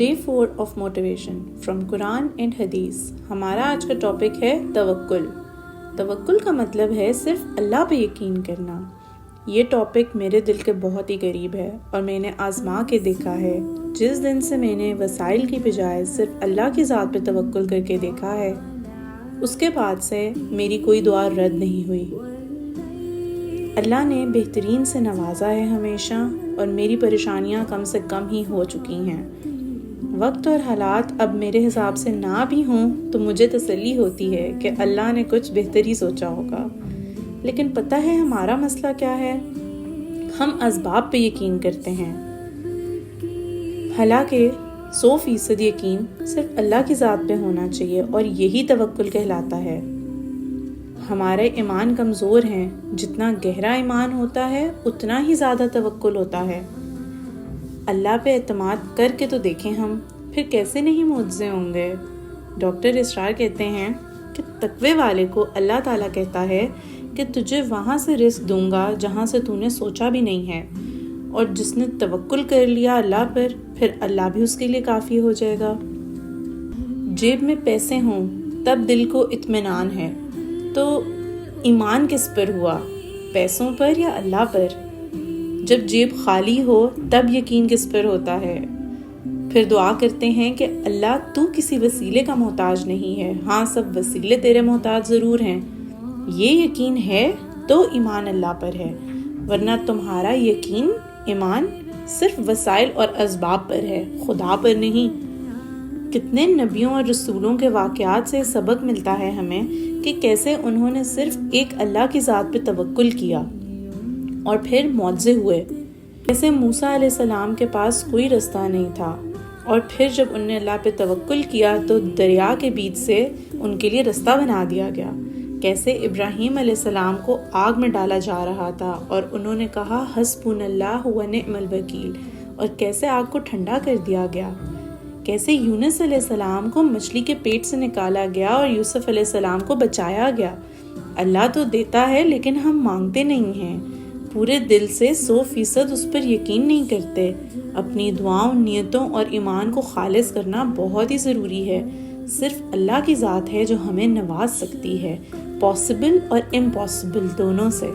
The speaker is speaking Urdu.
Day 4 of Motivation from Quran and Hadith. ہمارا آج کا ٹاپک ہے توکل. توکل کا مطلب ہے صرف اللہ پہ یقین کرنا. یہ ٹاپک میرے دل کے بہت ہی قریب ہے اور میں نے آزما کے دیکھا ہے. جس دن سے میں نے وسائل کی بجائے صرف اللہ کی ذات پہ توکل کر کے دیکھا ہے، اس کے بعد سے میری کوئی دعا رد نہیں ہوئی. اللہ نے بہترین سے نوازا ہے ہمیشہ، اور میری پریشانیاں کم سے کم ہی ہو چکی ہیں. وقت اور حالات اب میرے حساب سے نہ بھی ہوں تو مجھے تسلی ہوتی ہے کہ اللہ نے کچھ بہتر ہی سوچا ہوگا. لیکن پتہ ہے ہمارا مسئلہ کیا ہے؟ ہم اسباب پہ یقین کرتے ہیں، حالانکہ 100% یقین صرف اللہ کی ذات پہ ہونا چاہیے، اور یہی توکل کہلاتا ہے. ہمارے ایمان کمزور ہیں، جتنا گہرا ایمان ہوتا ہے اتنا ہی زیادہ توکل ہوتا ہے. اللہ پہ اعتماد کر کے تو دیکھیں ہم، پھر کیسے نہیں معجزے ہوں گے. ڈاکٹر اسرار کہتے ہیں کہ تقوی والے کو اللہ تعالیٰ کہتا ہے کہ تجھے وہاں سے رزق دوں گا جہاں سے تو نے سوچا بھی نہیں ہے، اور جس نے توکل کر لیا اللہ پر، پھر اللہ بھی اس کے لیے کافی ہو جائے گا. جیب میں پیسے ہوں تب دل کو اطمینان ہے، تو ایمان کس پر ہوا؟ پیسوں پر یا اللہ پر؟ جب جیب خالی ہو تب یقین کس پر ہوتا ہے؟ پھر دعا کرتے ہیں کہ اللہ تو کسی وسیلے کا محتاج نہیں ہے، ہاں سب وسیلے تیرے محتاج ضرور ہیں. یہ یقین ہے تو ایمان اللہ پر ہے، ورنہ تمہارا یقین ایمان صرف وسائل اور اسباب پر ہے، خدا پر نہیں. کتنے نبیوں اور رسولوں کے واقعات سے سبق ملتا ہے ہمیں کہ کیسے انہوں نے صرف ایک اللہ کی ذات پہ توکل کیا اور پھر معجزے ہوئے. جیسے موسیٰ علیہ السلام کے پاس کوئی رستہ نہیں تھا، اور پھر جب انہوں نے اللہ پہ توکل کیا تو دریا کے بیچ سے ان کے لیے رستہ بنا دیا گیا. کیسے ابراہیم علیہ السلام کو آگ میں ڈالا جا رہا تھا اور انہوں نے کہا حسبنا اللہ و نعم الوکیل، اور کیسے آگ کو ٹھنڈا کر دیا گیا. کیسے یونس علیہ السلام کو مچھلی کے پیٹ سے نکالا گیا اور یوسف علیہ السلام کو بچایا گیا. اللہ تو دیتا ہے لیکن ہم مانگتے نہیں ہیں، پورے دل سے 100% اس پر یقین نہیں کرتے. اپنی دعاؤں، نیتوں اور ایمان کو خالص کرنا بہت ہی ضروری ہے. صرف اللہ کی ذات ہے جو ہمیں نواز سکتی ہے، پاسبل اور امپاسبل دونوں سے.